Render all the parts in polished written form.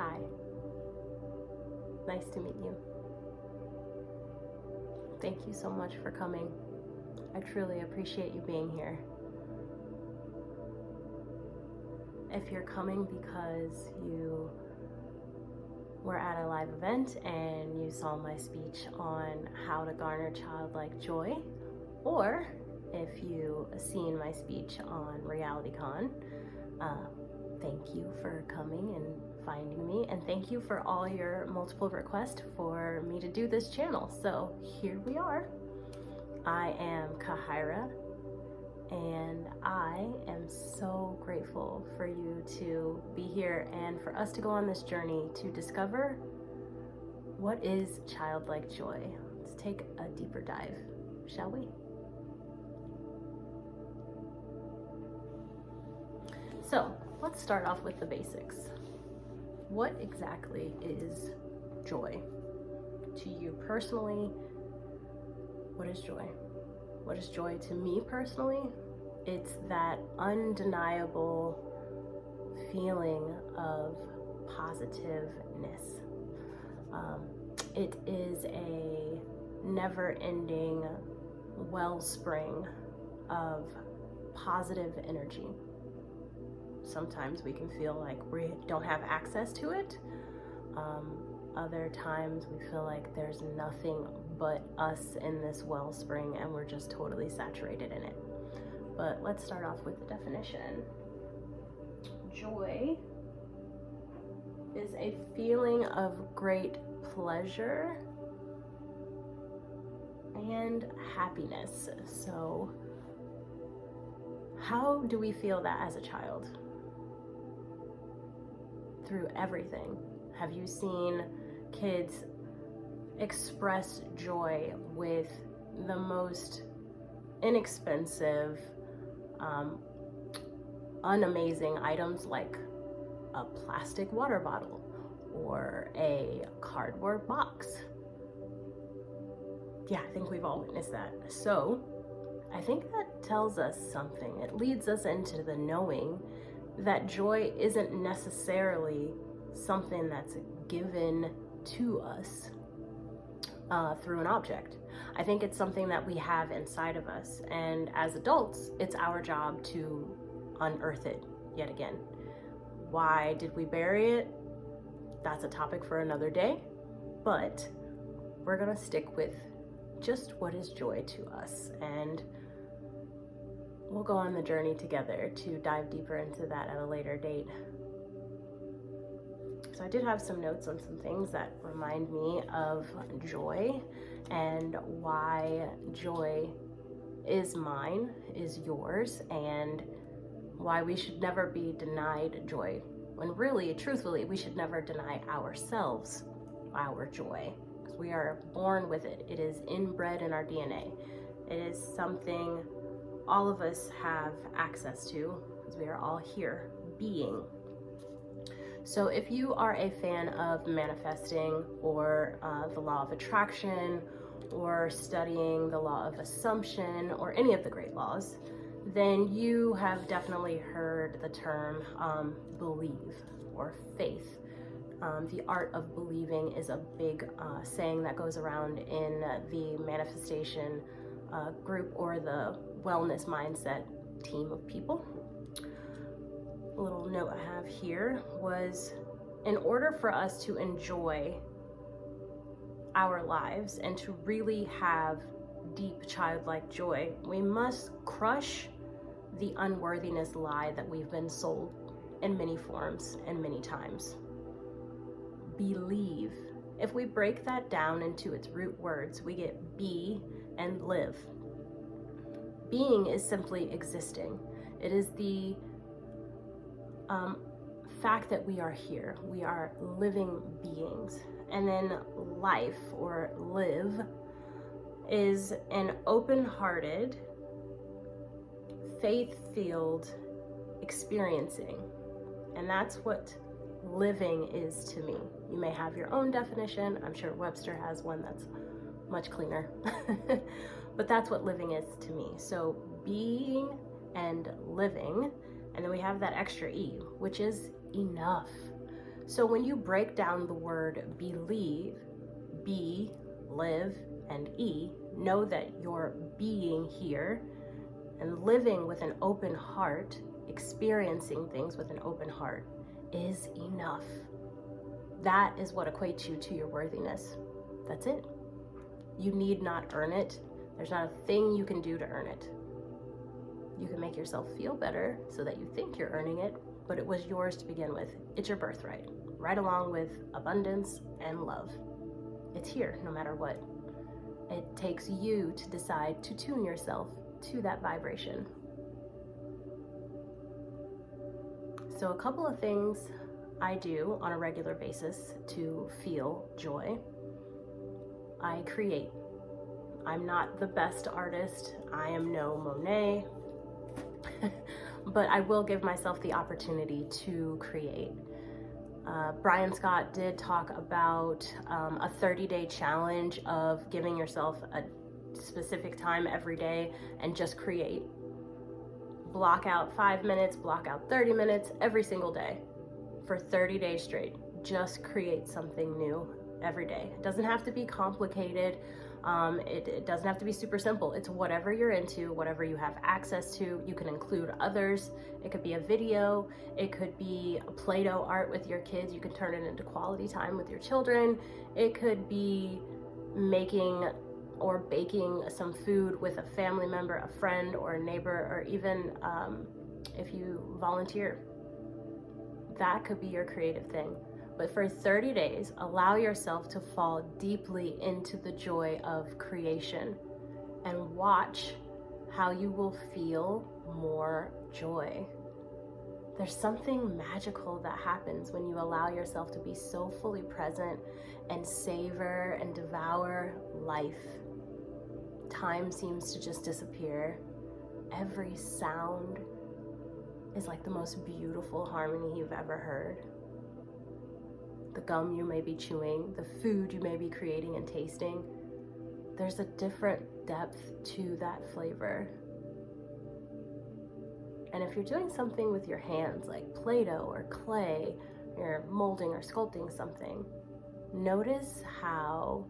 Hi. Nice to meet you. Thank you so much for coming. I truly appreciate you being here. If you're coming because you were at a live event and you saw my speech on how to garner childlike joy, or if you've seen my speech on RealityCon, thank you for coming and finding me, and thank you for all your multiple requests for me to do this channel. So here we are. I am Kahira, and I am so grateful for you to be here and for us to go on this journey to discover what is childlike joy. Let's take a deeper dive, shall we? So let's start off with the basics. What exactly is joy? To you personally, what is joy? What is joy to me personally? It's that undeniable feeling of positiveness. It is a never-ending wellspring of positive energy. Sometimes we can feel like we don't have access to it. Other times we feel like there's nothing but us in this wellspring and we're just totally saturated in it. But let's start off with the definition. Joy is a feeling of great pleasure and happiness. So how do we feel that as a child? Through everything. Have you seen kids express joy with the most inexpensive, unamazing items like a plastic water bottle or a cardboard box? Yeah, I think we've all witnessed that. So I think that tells us something. It leads us into the knowing that joy isn't necessarily something that's given to us through an object. I think it's something that we have inside of us, and as adults, it's our job to unearth it yet again. Why did we bury it? That's a topic for another day, but we're gonna stick with just what is joy to us, and we'll go on the journey together to dive deeper into that at a later date. So I did have some notes on some things that remind me of joy and why joy is mine, is yours, and why we should never be denied joy. When really, truthfully, we should never deny ourselves our joy, because we are born with it. It is inbred in our DNA. It is something all of us have access to, because we are all here being. So if you are a fan of manifesting or the law of attraction or studying the law of assumption or any of the great laws, then you have definitely heard the term believe or faith. The art of believing is a big saying that goes around in the manifestation group or the wellness mindset team of people. A little note I have here was, in order for us to enjoy our lives and to really have deep childlike joy, we must crush the unworthiness lie that we've been sold in many forms and many times. Believe. If we break that down into its root words, we get be and live. Being is simply existing. It is the fact that we are here. We are living beings. And then life, or live, is an open-hearted, faith-filled experiencing. And that's what living is to me. You may have your own definition. I'm sure Webster has one that's much cleaner. But that's what living is to me. So being and living, and then we have that extra E, which is enough. So when you break down the word believe, be, live, and E, know that your being here and living with an open heart, experiencing things with an open heart, is enough. That is what equates you to your worthiness. That's it. You need not earn it. There's not a thing you can do to earn it. You can make yourself feel better so that you think you're earning it, but it was yours to begin with. It's your birthright, right along with abundance and love. It's here no matter what. It takes you to decide to tune yourself to that vibration. So a couple of things I do on a regular basis to feel joy. I create. I'm not the best artist. I am no Monet, but I will give myself the opportunity to create. Brian Scott did talk about a 30-day challenge of giving yourself a specific time every day and just create. Block out 5 minutes, block out 30 minutes every single day for 30 days straight. Just create something new every day. It doesn't have to be complicated. It doesn't have to be super simple. It's whatever you're into, whatever you have access to. You can include others. It could be a video. It could be a Play-Doh art with your kids. You can turn it into quality time with your children. It could be making or baking some food with a family member, a friend, or a neighbor, or even if you volunteer. That could be your creative thing. But for 30 days, allow yourself to fall deeply into the joy of creation and watch how you will feel more joy. There's something magical that happens when you allow yourself to be so fully present and savor and devour life. Time seems to just disappear. Every sound is like the most beautiful harmony you've ever heard. The gum you may be chewing, the food you may be creating and tasting, there's a different depth to that flavor. And if you're doing something with your hands, like Play-Doh or clay, you're molding or sculpting something, notice how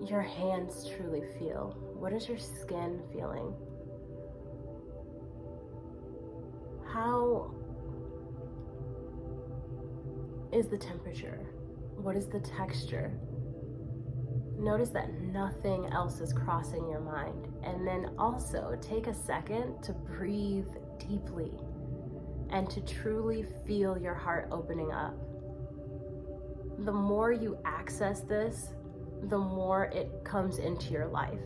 your hands truly feel. What is your skin feeling? How is the temperature? What is the texture? Notice that nothing else is crossing your mind. And then also take a second to breathe deeply and to truly feel your heart opening up. The more you access this, the more it comes into your life.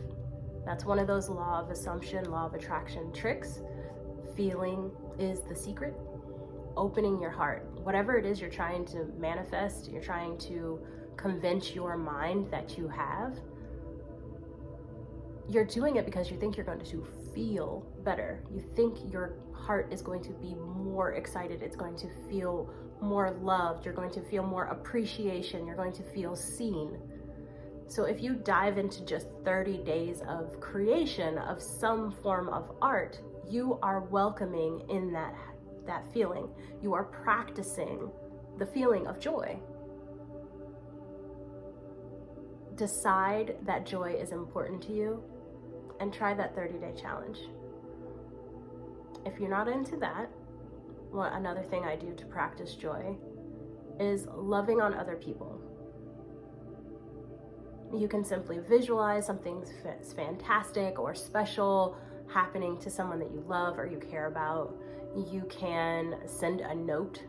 That's one of those law of assumption, law of attraction tricks. Feeling is the secret. Opening your heart. Whatever it is you're trying to manifest, you're trying to convince your mind that you have, you're doing it because you think you're going to feel better. You think your heart is going to be more excited. It's going to feel more loved. You're going to feel more appreciation. You're going to feel seen. So if you dive into just 30 days of creation of some form of art, you are welcoming in that feeling. You are practicing the feeling of joy. Decide that joy is important to you and try that 30-day challenge. If you're not into that, another thing I do to practice joy is loving on other people. You can simply visualize something fantastic or special happening to someone that you love or you care about. You can send a note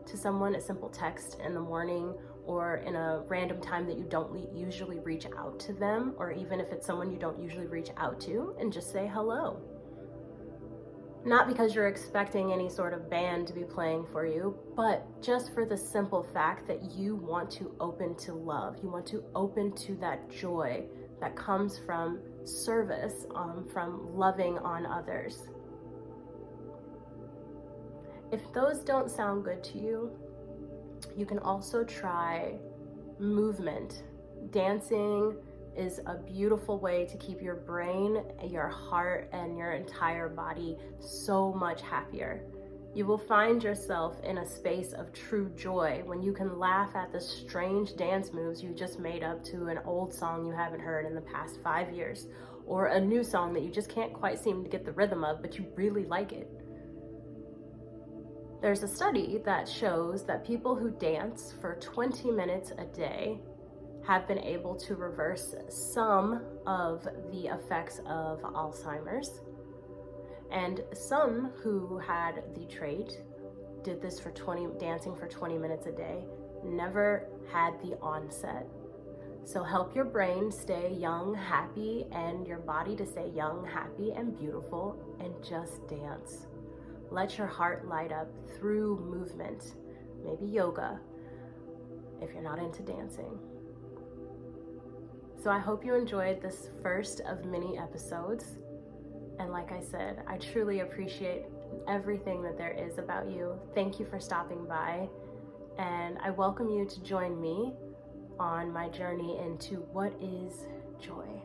to someone, a simple text in the morning or in a random time that you don't usually reach out to them, or even if it's someone you don't usually reach out to, and just say hello. Not because you're expecting any sort of band to be playing for you, but just for the simple fact that you want to open to love. You want to open to that joy that comes from service, from loving on others. If those don't sound good to you, you can also try movement. Dancing is a beautiful way to keep your brain, your heart, and your entire body so much happier. You will find yourself in a space of true joy when you can laugh at the strange dance moves you just made up to an old song you haven't heard in the past 5 years, or a new song that you just can't quite seem to get the rhythm of, but you really like it. There's a study that shows that people who dance for 20 minutes a day have been able to reverse some of the effects of Alzheimer's. And some who had the trait did this for dancing for 20 minutes a day, never had the onset. So help your brain stay young, happy, and your body to stay young, happy, and beautiful, and just dance. Let your heart light up through movement, maybe yoga, if you're not into dancing. So I hope you enjoyed this first of many episodes. And like I said, I truly appreciate everything that there is about you. Thank you for stopping by. And I welcome you to join me on my journey into what is joy.